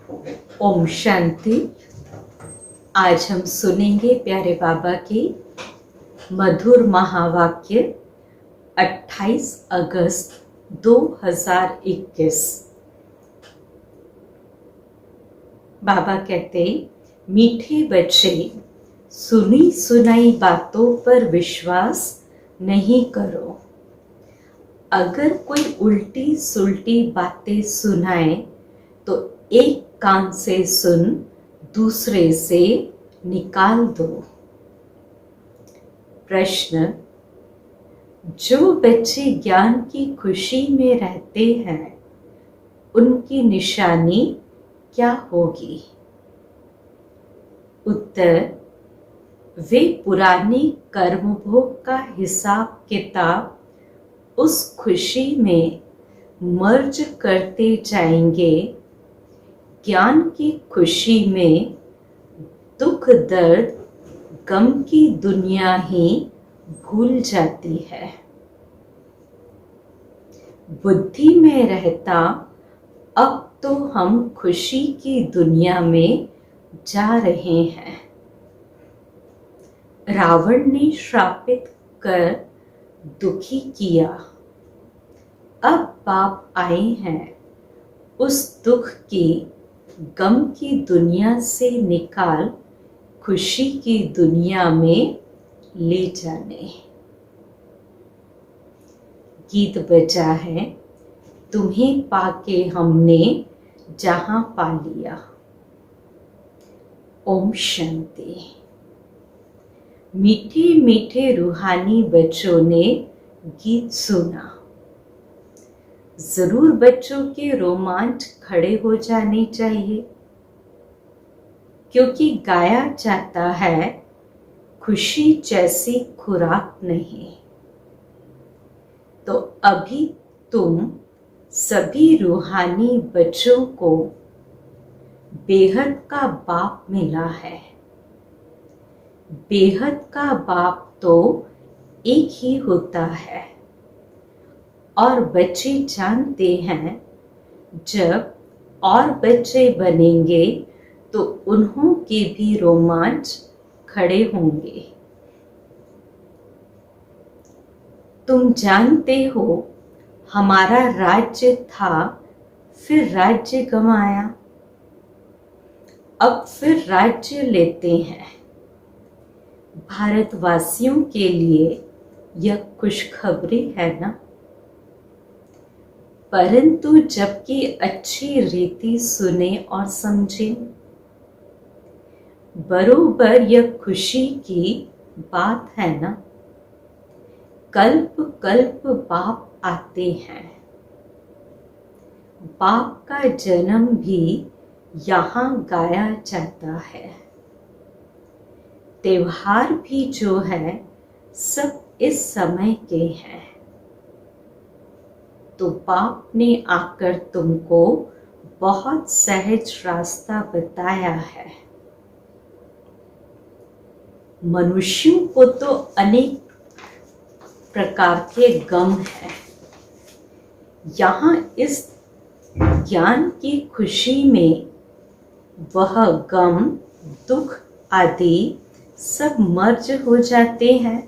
ओम शांति। आज हम सुनेंगे प्यारे बाबा के मधुर महावाक्य 28 अगस्त 2021। बाबा कहते, मीठे बच्चे, सुनी सुनाई बातों पर विश्वास नहीं करो। अगर कोई उल्टी सुल्टी बातें सुनाए तो एक कान से सुन, दूसरे से निकाल दो। प्रश्न: जो बच्चे ज्ञान की खुशी में रहते हैं, उनकी निशानी क्या होगी? उत्तर: वे पुरानी कर्मभोग का हिसाब किताब उस खुशी में मर्ज करते जाएंगे। ज्ञान की खुशी में दुख दर्द गम की दुनिया ही भूल जाती है। बुद्धि में रहता अब तो हम खुशी की दुनिया में जा रहे हैं। रावण ने श्रापित कर दुखी किया, अब बाप आए हैं उस दुख की गम की दुनिया से निकाल खुशी की दुनिया में ले जाने। गीत बजा है, तुम्हें पाके हमने जहां पा लिया। ओम शांति। मीठे मीठे रूहानी बच्चों ने गीत सुना। जरूर बच्चों के रोमांच खड़े हो जाने चाहिए, क्योंकि गाया जाता है खुशी जैसी खुराक नहीं। तो अभी तुम सभी रूहानी बच्चों को बेहद का बाप मिला है। बेहद का बाप तो एक ही होता है, और बच्चे जानते हैं जब और बच्चे बनेंगे तो उन्हों के भी रोमांच खड़े होंगे। तुम जानते हो, हमारा राज्य था, फिर राज्य गंवाया, अब फिर राज्य लेते हैं। भारतवासियों के लिए यह खुशखबरी है ना? परंतु जबकि अच्छी रीति सुने और समझे, बरोबर यह खुशी की बात है ना। कल्प कल्प बाप आते हैं। बाप का जन्म भी यहाँ गाया जाता है। त्योहार भी जो है सब इस समय के हैं। तो बाप ने आकर तुमको बहुत सहज रास्ता बताया है। मनुष्यों को तो अनेक प्रकार के गम हैं। यहाँ इस ज्ञान की खुशी में वह गम दुख आदि सब मर्ज हो जाते हैं।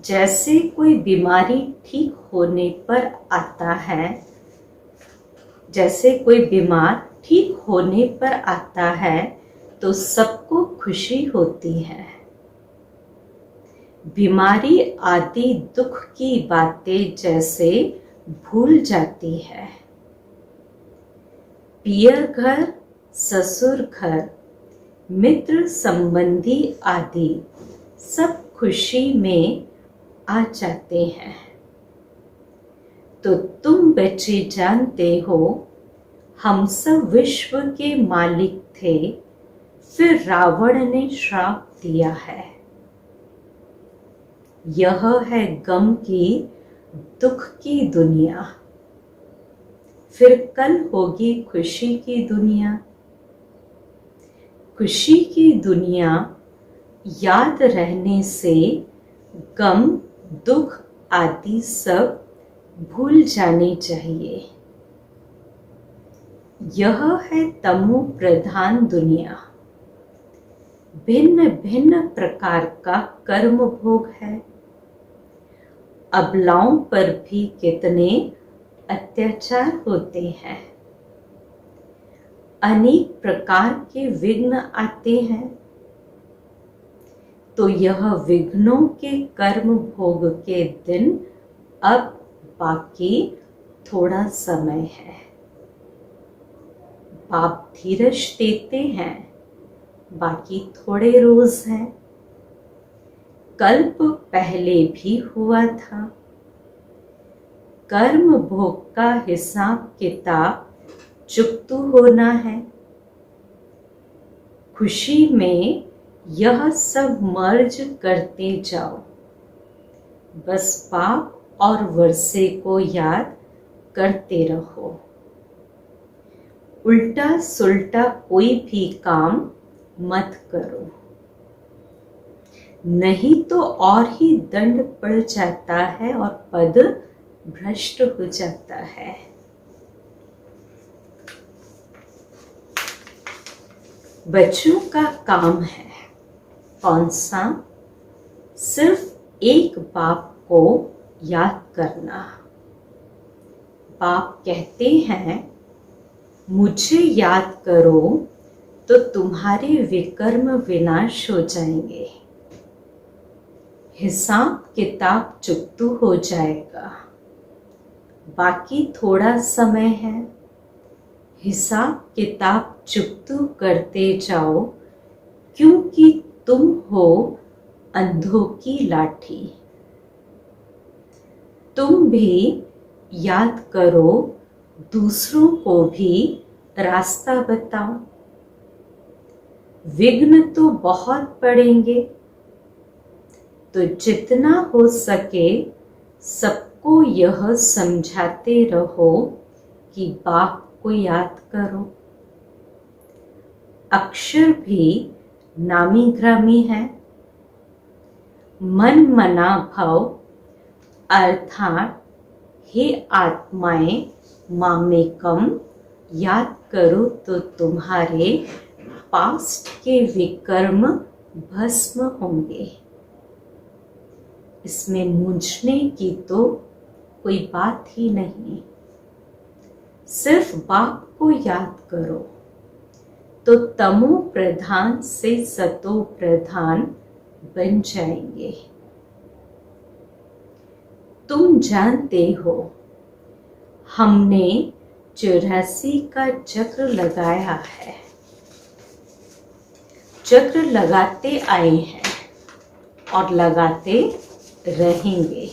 जैसे कोई बीमारी ठीक होने पर आता है, जैसे कोई बीमार ठीक होने पर आता है तो सबको खुशी होती है। बीमारी आदि दुख की बातें जैसे भूल जाती है। पियर घर, ससुर घर, मित्र संबंधी आदि सब खुशी में आ जाते हैं। तो तुम बच्चे जानते हो, हम सब विश्व के मालिक थे, फिर रावण ने श्राप दिया है। यह है गम की दुख की दुनिया, फिर कल होगी खुशी की दुनिया। खुशी की दुनिया याद रहने से गम दुख आदि सब भूल जाने चाहिए। यह है तमो प्रधान दुनिया। भिन्न भिन्न प्रकार का कर्म भोग है। अबलाओं पर भी कितने अत्याचार होते हैं। अनेक प्रकार के विघ्न आते हैं। तो यह विघ्नों के कर्म भोग के दिन अब बाकी थोड़ा समय है। बाप धीरज देते हैं, बाकी थोड़े रोज हैं। कल्प पहले भी हुआ था। कर्म भोग का हिसाब किताब चुकतू होना है। खुशी में यह सब मर्ज करते जाओ। बस पाप और वर्षे को याद करते रहो। उल्टा सुल्टा कोई भी काम मत करो, नहीं तो और ही दंड पड़ जाता है और पद भ्रष्ट हो जाता है। बच्चों का काम है कौन सा? सिर्फ एक बाप को याद करना। बाप कहते हैं मुझे याद करो तो तुम्हारे विकर्म विनाश हो जाएंगे। हिसाब किताब चुकतू हो जाएगा। बाकी थोड़ा समय है। हिसाब किताब चुकतू करते जाओ, क्योंकि तुम हो अंधों की लाठी। तुम भी याद करो, दूसरों को भी रास्ता बताओ। विघ्न तो बहुत पड़ेंगे, तो जितना हो सके सबको यह समझाते रहो कि बाप को याद करो। अक्षर भी नामी ग्रामी है। मन मना भाव अर्थात हे आत्माएं मामेकम याद करो तो तुम्हारे पास्ट के विकर्म भस्म होंगे। इसमें मूंझने की तो कोई बात ही नहीं। सिर्फ बाप को याद करो तो तमो प्रधान से सतो प्रधान बन जाएंगे। तुम जानते हो हमने 84 का चक्र लगाया है। चक्र लगाते आए हैं और लगाते रहेंगे।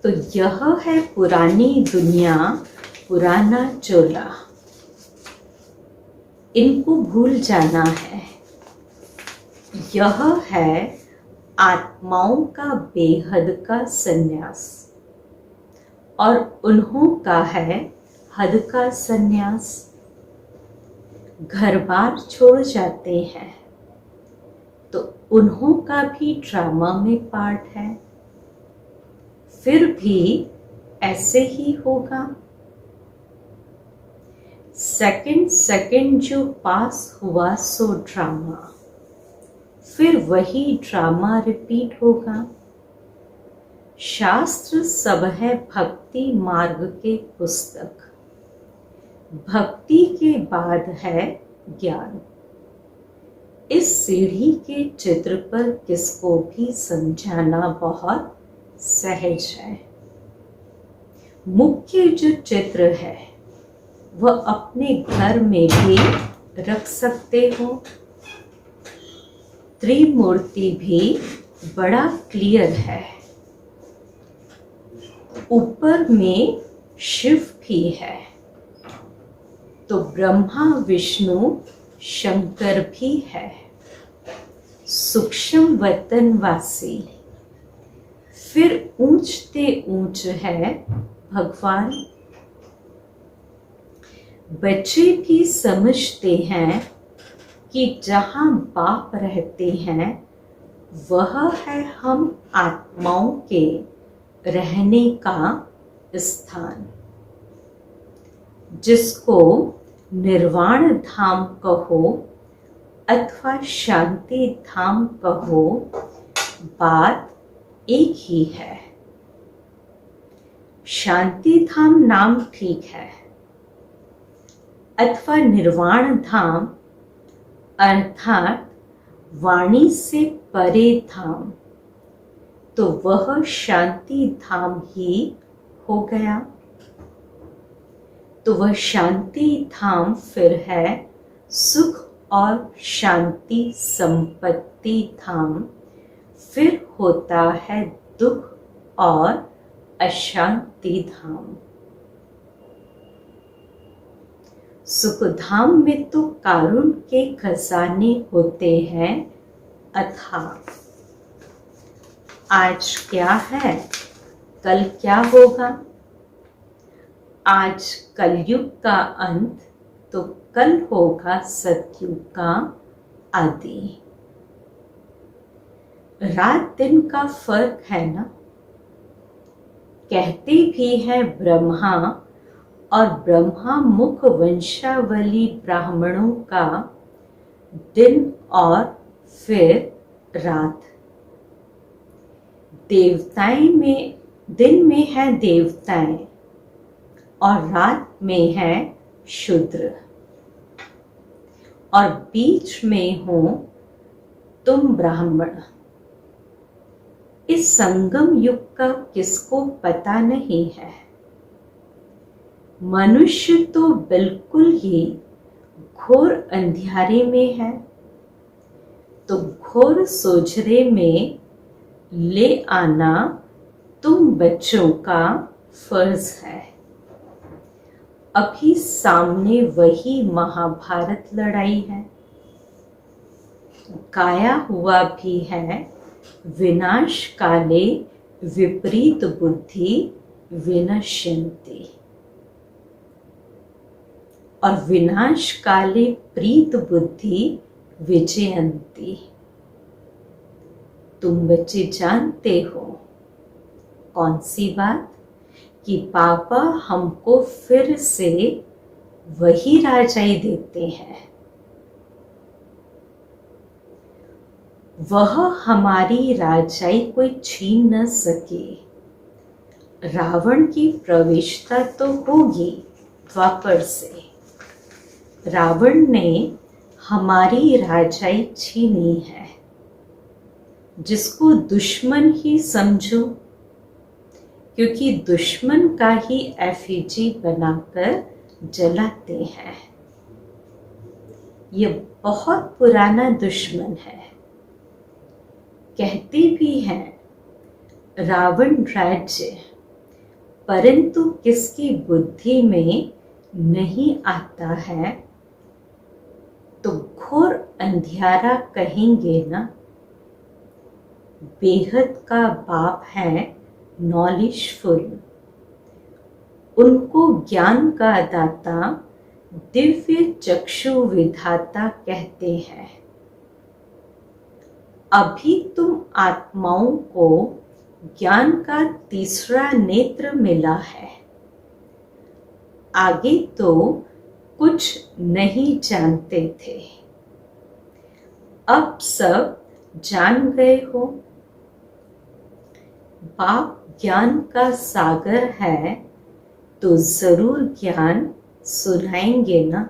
तो यह है पुरानी दुनिया, पुराना चोला। इनको भूल जाना है। यह है आत्माओं का बेहद का संन्यास और उन्हों का है हद का संन्यास। घर बार छोड़ जाते हैं तो उन्हों का भी ड्रामा में पार्ट है। फिर भी ऐसे ही होगा। सेकंड सेकंड जो पास हुआ सो ड्रामा, फिर वही ड्रामा रिपीट होगा। शास्त्र सब है भक्ति मार्ग के पुस्तक। भक्ति के बाद है ज्ञान। इस सीढ़ी के चित्र पर किसको भी समझाना बहुत सहज है। मुख्य जो चित्र है वह अपने घर में भी रख सकते हो। त्रिमूर्ति भी बड़ा क्लियर है। ऊपर में शिव भी है तो ब्रह्मा विष्णु शंकर भी है। सूक्ष्म वतनवासी, फिर ऊंचते ऊंच है भगवान। बच्चे भी समझते हैं कि जहाँ बाप रहते हैं वह है हम आत्माओं के रहने का स्थान। जिसको निर्वाण धाम कहो अथवा शांति धाम कहो, बात एक ही है। शांति धाम नाम ठीक है, अथवा निर्वाण धाम अर्थात वाणी से परे धाम, तो वह शांति धाम ही हो गया। तो वह शांति धाम फिर है सुख और शांति संपत्ति धाम, फिर होता है दुख और अशांति धाम। सुख धाम में तो कारुण्य के खजाने होते हैं अथाह। आज क्या है, कल क्या होगा। आज कलयुग का अंत, तो कल होगा सतयुग का आदि। रात दिन का फर्क है ना। कहते भी हैं ब्रह्मा, और ब्रह्मा मुख वंशावली ब्राह्मणों का दिन और फिर रात। देवताएं में दिन में है देवताएं और रात में है शूद्र, और बीच में हो तुम ब्राह्मण। इस संगम युग का किसको पता नहीं है। मनुष्य तो बिल्कुल ही घोर अंधियारे में है, तो घोर सोझरे में ले आना तुम बच्चों का फर्ज है। अभी सामने वही महाभारत लड़ाई है। गाया हुआ भी है, विनाश काले विपरीत बुद्धि विनश्यन्ति, और विनाश काले प्रीत बुद्धि विजयंती। तुम बच्चे जानते हो कौन सी बात, कि पापा हमको फिर से वही राजाई देते हैं। वह हमारी राजाई कोई छीन न सके। रावण की प्रविष्टता तो होगी द्वापर से। रावण ने हमारी राजाई छीनी है, जिसको दुश्मन ही समझो, क्योंकि दुश्मन का ही एफिजी बनाकर जलाते हैं। यह बहुत पुराना दुश्मन है। कहते भी हैं रावण राज्य, परंतु किसकी बुद्धि में नहीं आता है, तो घोर अंधियारा कहेंगे ना। बेहद का बाप है नॉलेजफुल, उनको ज्ञान का दाता दिव्य चक्षु विधाता कहते हैं। अभी तुम आत्माओं को ज्ञान का तीसरा नेत्र मिला है। आगे तो कुछ नहीं जानते थे, अब सब जान गए हो। बाप ज्ञान का सागर है, तो जरूर ज्ञान सुनाएंगे ना।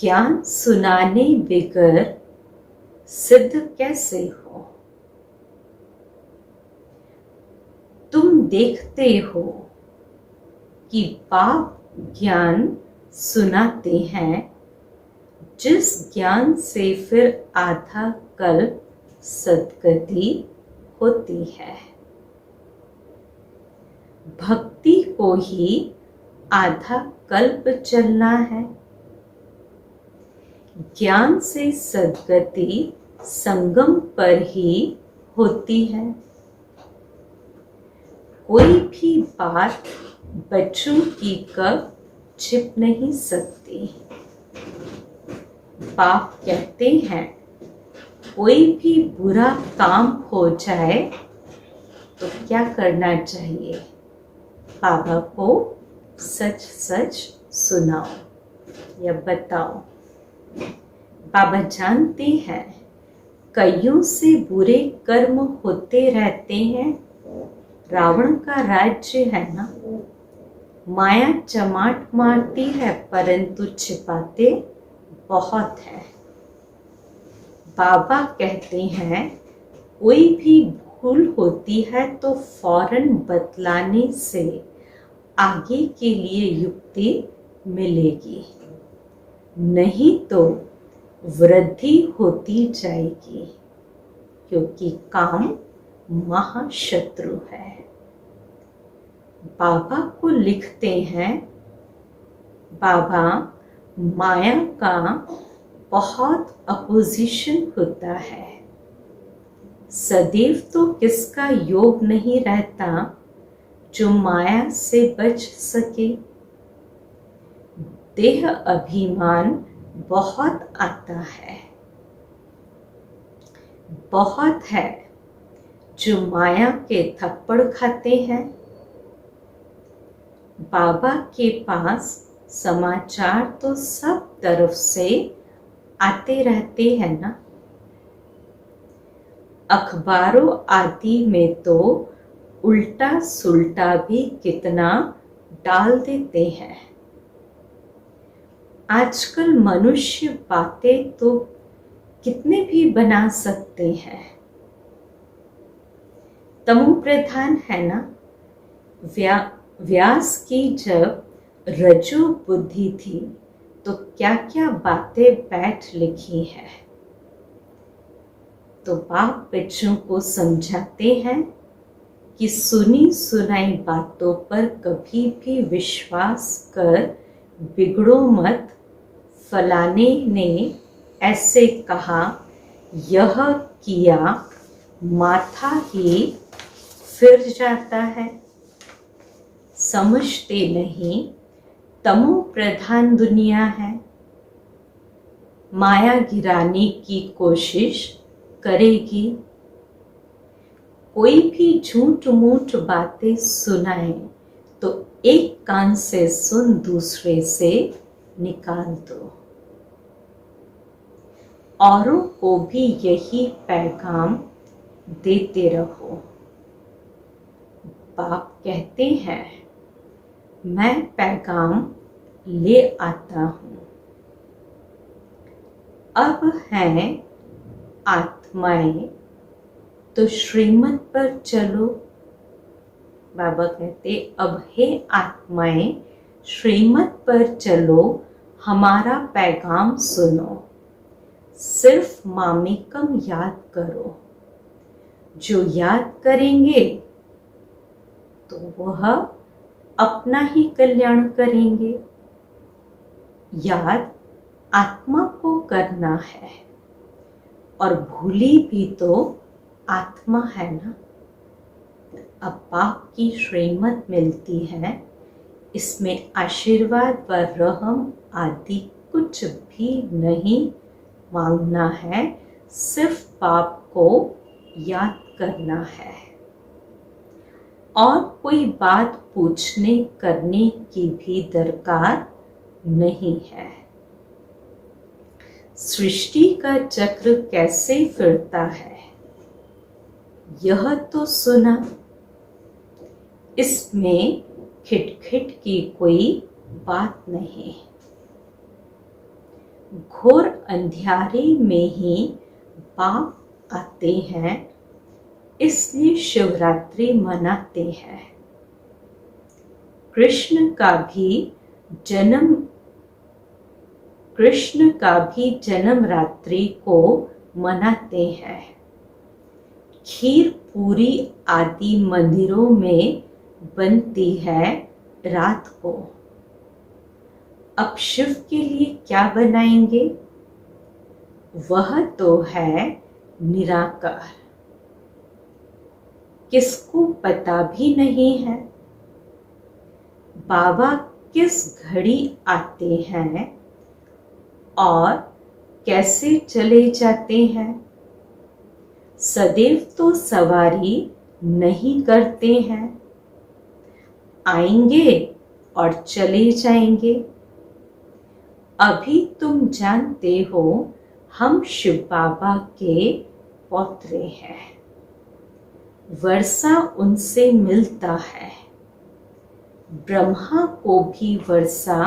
ज्ञान सुनाने बगैर सिद्ध कैसे हो। तुम देखते हो कि बाप ज्ञान सुनाते हैं, जिस ज्ञान से फिर आधा कल्प सद्गति होती है। भक्ति को ही आधा कल्प चलना है। ज्ञान से सद्गति संगम पर ही होती है। कोई भी बात बच्चों की कब छिप नहीं सकती। बाप कहते हैं कोई भी बुरा काम हो जाए तो क्या करना चाहिए, बाबा को सच सच सुनाओ या बताओ। बाबा जानते हैं कईयों से बुरे कर्म होते रहते हैं। रावण का राज्य है ना, माया चमाट मारती है परंतु छिपाते बहुत है। बाबा कहते हैं कोई भी भूल होती है तो फौरन बतलाने से आगे के लिए युक्ति मिलेगी, नहीं तो वृद्धि होती जाएगी, क्योंकि काम महाशत्रु है। बाबा को लिखते हैं, बाबा माया का बहुत अपोजिशन होता है। सदैव तो किसका योग नहीं रहता जो माया से बच सके। देह अभिमान बहुत आता है, बहुत है जो माया के थप्पड़ खाते हैं। बाबा के पास समाचार तो सब तरफ से आते रहते हैं ना। अखबारों आदि में तो उल्टा सुल्टा भी कितना डाल देते हैं। आजकल मनुष्य बातें तो कितने भी बना सकते हैं। तमो प्रधान है ना। व्यास की जब रजो बुद्धि थी तो क्या क्या बातें बैठ लिखी है। तो बाप बच्चों को समझाते हैं कि सुनी सुनाई बातों पर कभी भी विश्वास कर बिगड़ो मत। फलाने ने ऐसे कहा, यह किया, माथा ही फिर जाता है। समझते नहीं, तमो प्रधान दुनिया है। माया गिराने की कोशिश करेगी। कोई भी झूठ मूठ बातें सुनाए तो एक कान से सुन दूसरे से निकाल दो। औरों को भी यही पैगाम देते रहो। बाप कहते हैं मैं पैगाम ले आता हूं। अब हैं आत्माएं तो श्रीमत पर चलो। बाबा कहते अब हे आत्माएं श्रीमत पर चलो, हमारा पैगाम सुनो। सिर्फ मामिकम याद करो। जो याद करेंगे तो वह अपना ही कल्याण करेंगे। याद आत्मा को करना है और भूली भी तो आत्मा है ना। अब बाप की श्रीमत मिलती है, इसमें आशीर्वाद व रहम आदि कुछ भी नहीं मांगना है, सिर्फ बाप को याद करना है और कोई बात पूछने करने की भी दरकार नहीं है। सृष्टि का चक्र कैसे फिरता है यह तो सुना। इसमें खिटखिट की कोई बात नहीं। घोर अंधियारे में ही बाप आते हैं, इसलिए शिवरात्रि मनाते हैं। कृष्ण का भी जन्म रात्रि को मनाते हैं। खीर पूरी आदि मंदिरों में बनती है रात को। अब शिव के लिए क्या बनाएंगे? वह तो है निराकार, किसको पता भी नहीं है। बाबा किस घड़ी आते हैं और कैसे चले जाते हैं। सदैव तो सवारी नहीं करते हैं, आएंगे और चले जाएंगे। अभी तुम जानते हो हम शिव बाबा के पौत्रे हैं। वर्षा उनसे मिलता है। ब्रह्मा को भी वर्षा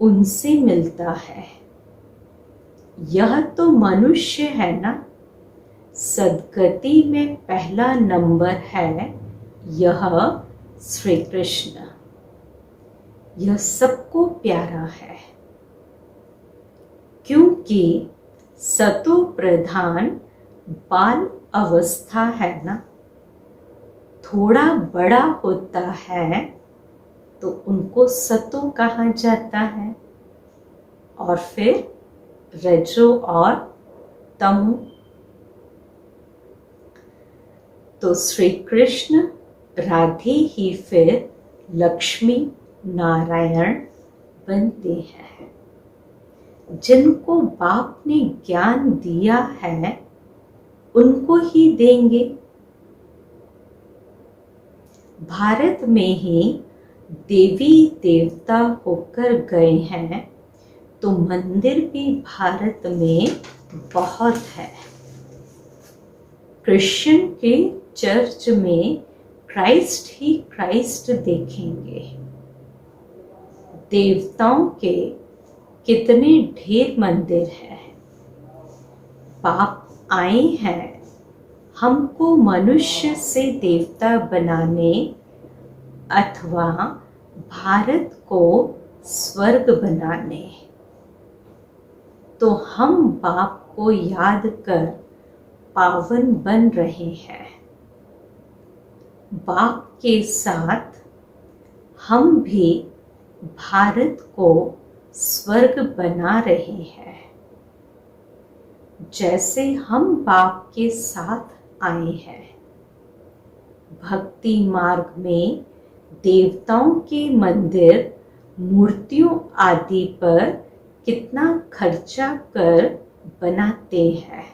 उनसे मिलता है। यह तो मनुष्य है ना। सद्गति में पहला नंबर है यह श्री कृष्ण। यह सबको प्यारा है, क्योंकि सतो प्रधान बाल अवस्था है ना। थोड़ा बड़ा होता है तो उनको सतो कहा जाता है, और फिर रजो और तमो। तो श्री कृष्ण राधे ही फिर लक्ष्मी नारायण बनते हैं। जिनको बाप ने ज्ञान दिया है उनको ही देंगे। भारत में ही देवी देवता होकर गए हैं, तो मंदिर भी भारत में बहुत है। क्रिश्चियन के चर्च में क्राइस्ट ही क्राइस्ट देखेंगे। देवताओं के कितने ढेर मंदिर हैं। बाप आए हैं हमको मनुष्य से देवता बनाने, अथवा भारत को स्वर्ग बनाने। तो हम बाप को याद कर पावन बन रहे हैं। बाप के साथ हम भी भारत को स्वर्ग बना रहे हैं। जैसे हम बाप के साथ आए हैं। भक्ति मार्ग में देवताओं के मंदिर, मूर्तियों आदि पर कितना खर्चा कर बनाते हैं।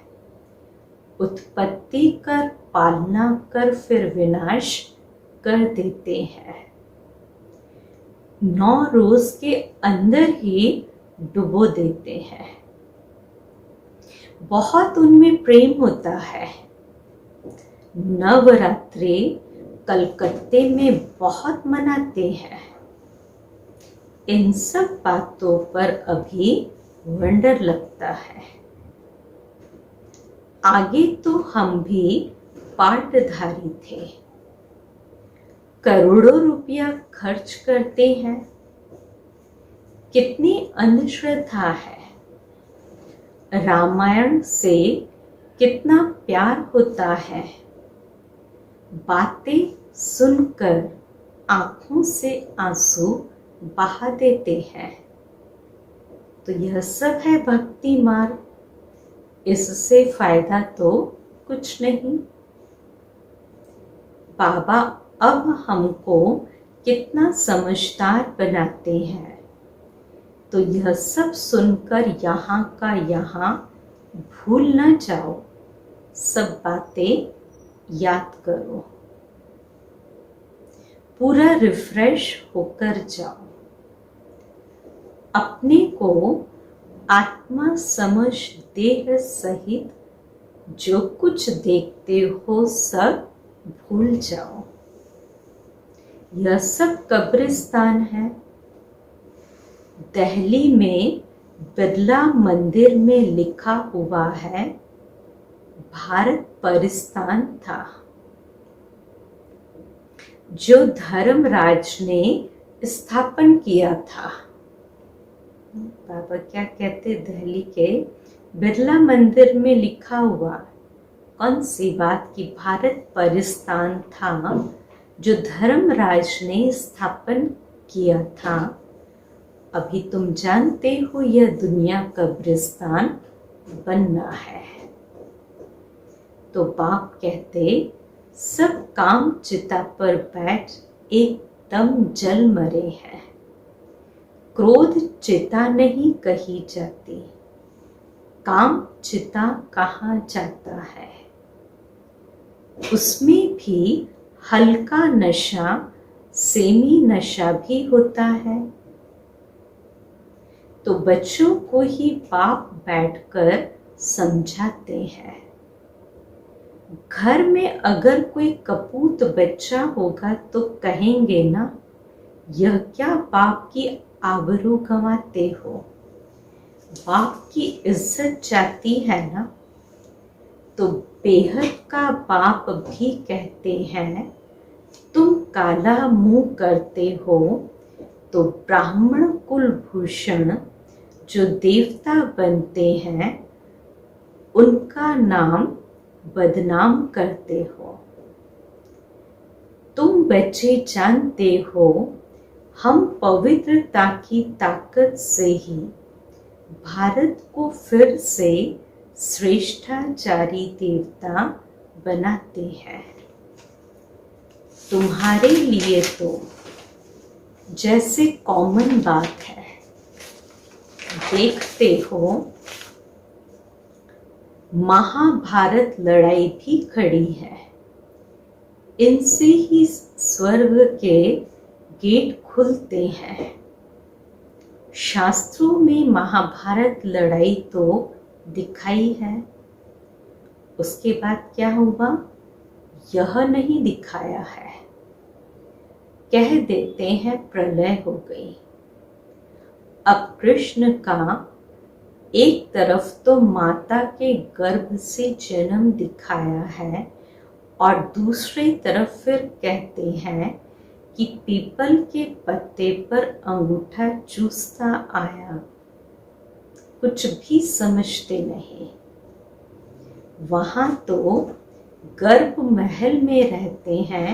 उत्पत्ति कर, पालना कर, फिर विनाश कर देते हैं। 9 रोज के अंदर ही डुबो देते हैं। बहुत उनमें प्रेम होता है। नवरात्रि कलकत्ते में बहुत मनाते हैं। इन सब बातों पर अभी वंडर लगता है। आगे तो हम भी पाटधारी थे। करोड़ों रुपया खर्च करते हैं। कितनी अंधश्रद्धा है। रामायण से कितना प्यार होता है। बातें सुनकर आंखों से आंसू बहा देते हैं। तो यह सब है भक्ति मार्ग। इससे फायदा तो कुछ नहीं। बाबा अब हमको कितना समझदार बनाते हैं। तो यह सब सुनकर यहाँ का यहाँ भूल न जाओ। सब बातें याद करो। पूरा रिफ्रेश होकर जाओ। अपने को आत्मा समझ देह सहित जो कुछ देखते हो सब भूल जाओ। यह सब कब्रिस्तान है। दिल्ली में बिरला मंदिर में लिखा हुआ है भारत परिस्तान था। जो धर्मराज ने स्थापन किया था। बाबा क्या कहते, दिल्ली के बिरला मंदिर में लिखा हुआ कौन सी बात की भारत परिस्तान था, जो धर्मराज ने स्थापन किया था। अभी तुम जानते हो यह दुनिया कब्रिस्तान बनना है। तो बाप कहते सब काम चिता पर बैठ एकदम जल मरे हैं। क्रोध चिता नहीं कही जाती। काम चिता कहा जाता है। उसमें भी हल्का नशा सेमी नशा भी होता है। तो बच्चों को ही बाप बैठकर समझाते हैं। घर में अगर कोई कपूत बच्चा होगा तो कहेंगे ना, यह क्या बाप की आबरू गंवाते हो, बाप की इज्जत जाती है ना। तो बेहद का बाप भी कहते हैं, तुम काला मुंह करते हो तो ब्राह्मण कुलभूषण जो देवता बनते हैं उनका नाम बदनाम करते हो। तुम बच्चे जानते हो, हम पवित्रता की ताकत से ही भारत को फिर से श्रेष्ठाचारी देवता बनाते हैं। तुम्हारे लिए तो जैसे कॉमन बात है, देखते हो महाभारत लड़ाई भी खड़ी है, इनसे ही स्वर्ग के गेट खुलते हैं। शास्त्रों में महाभारत लड़ाई तो दिखाई है, उसके बाद क्या हुआ यह नहीं दिखाया है। कह देते हैं प्रलय हो गई। अब कृष्ण का एक तरफ तो माता के गर्भ से जन्म दिखाया है और दूसरी तरफ फिर कहते हैं कि पीपल के पत्ते पर अंगूठा चूसता आया। कुछ भी समझते नहीं। वहां तो गर्भ महल में रहते हैं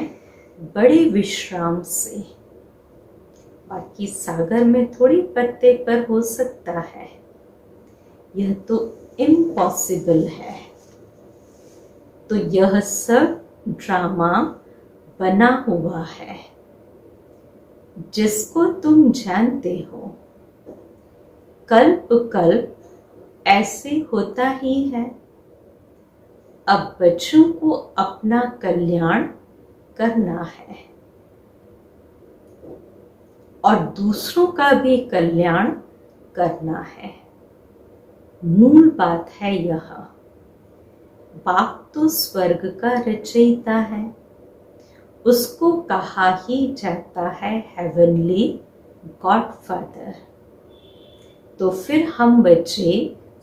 बड़े विश्राम से, बाकी सागर में थोड़ी पत्ते पर हो सकता है, यह तो इम्पॉसिबल है। तो यह सब ड्रामा बना हुआ है जिसको तुम जानते हो। कल्प कल्प ऐसे होता ही है। अब बच्चों को अपना कल्याण करना है और दूसरों का भी कल्याण करना है। मूल बात है यह। बाप तो स्वर्ग का रचयिता है, उसको कहा ही जाता है हेवनली गॉडफादर। तो फिर हम बच्चे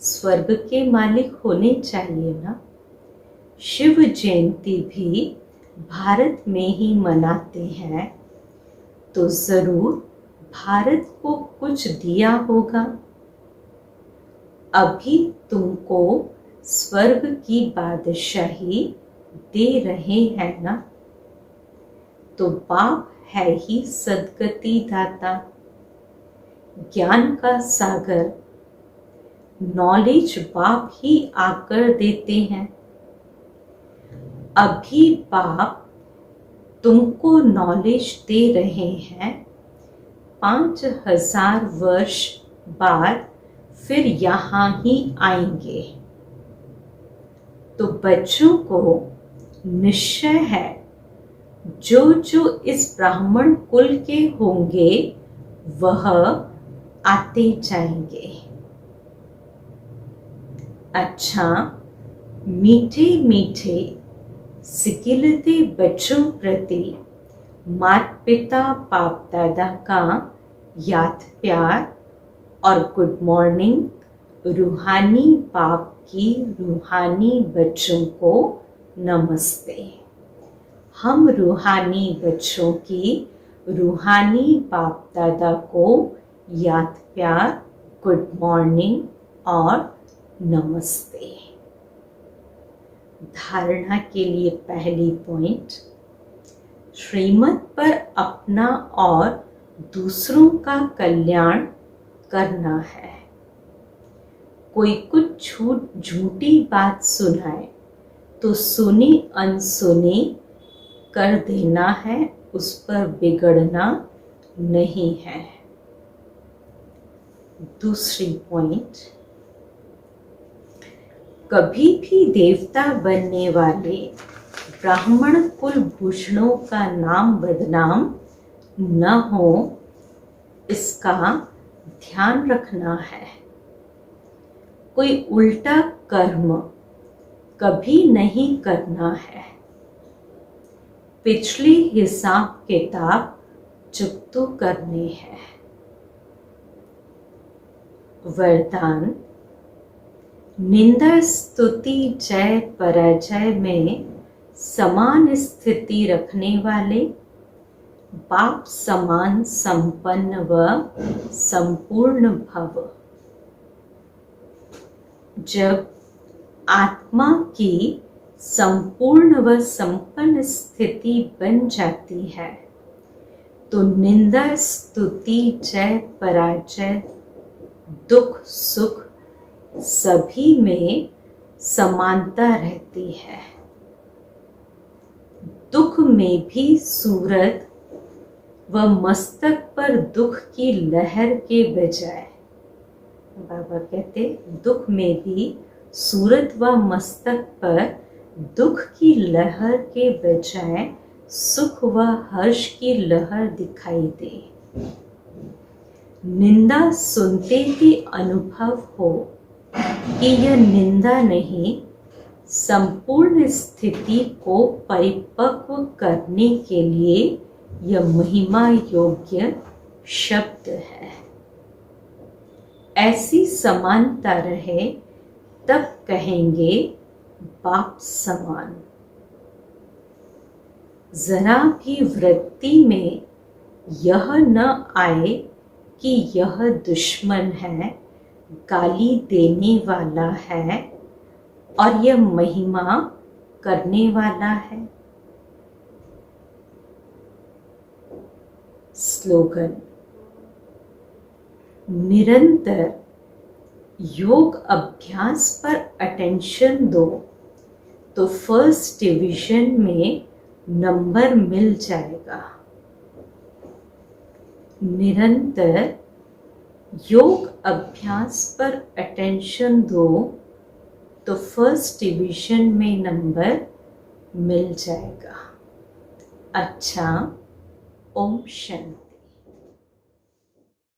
स्वर्ग के मालिक होने चाहिए ना। शिव जयंती भी भारत में ही मनाते हैं, तो जरूर भारत को कुछ दिया होगा। अभी तुमको स्वर्ग की बादशाही दे रहे हैं ना। तो बाप है ही सद्गति दाता, ज्ञान का सागर। नॉलेज बाप ही आकर देते हैं। अभी बाप तुमको नॉलेज दे रहे हैं, 5000 वर्ष बाद फिर यहाँ ही आएंगे। तो बच्चों को निश्चय है, जो जो इस ब्राह्मण कुल के होंगे वह आते जाएंगे। अच्छा, मीठे मीठे सिकिलते बच्चों प्रति माता पिता बाप दादा का याद प्यार और गुड मॉर्निंग रूहानी बाप की रूहानी बच्चों को नमस्ते। हम रूहानी बच्चों की रूहानी बाप दादा को याद प्यार, गुड मॉर्निंग और नमस्ते। धारणा के लिए पहली पॉइंट, श्रीमत पर अपना और दूसरों का कल्याण करना है। कोई कुछ झूठी बात सुनाए तो सुनी अनसुनी कर देना है, उस पर बिगड़ना नहीं है। दूसरी पॉइंट, कभी भी देवता बनने वाले ब्राह्मण कुल भूषणों का नाम बदनाम न हो, इसका ध्यान रखना है। कोई उल्टा कर्म कभी नहीं करना है। पिछली हिसाब किताब चुकतो करने हैं। वरदान: निंदा स्तुति जय पराजय में समान स्थिति रखने वाले, बाप समान संपन्न व संपूर्ण भव। जब आत्मा की संपूर्ण व संपन्न स्थिति बन जाती है तो निंदा स्तुति जय पराजय दुख सुख सभी में समानता रहती है। दुख में भी सूरत व मस्तक पर दुख की लहर के बजाय, बाबा कहते दुख में भी सूरत व मस्तक पर दुख की लहर के बजाय सुख व हर्ष की लहर दिखाई दे। निंदा सुनते ही अनुभव हो कि यह निंदा नहीं, संपूर्ण स्थिति को परिपक्व करने के लिए यह महिमा योग्य शब्द है। ऐसी समानता रहे तब कहेंगे बाप समान। जरा भी वृत्ति में यह न आए कि यह दुश्मन है, गाली देने वाला है और यह महिमा करने वाला है। स्लोगन: निरंतर योग अभ्यास पर अटेंशन दो तो फर्स्ट डिवीजन में नंबर मिल जाएगा। निरंतर योग अभ्यास पर अटेंशन दो तो फर्स्ट डिवीजन में नंबर मिल जाएगा। अच्छा, ओम शांति।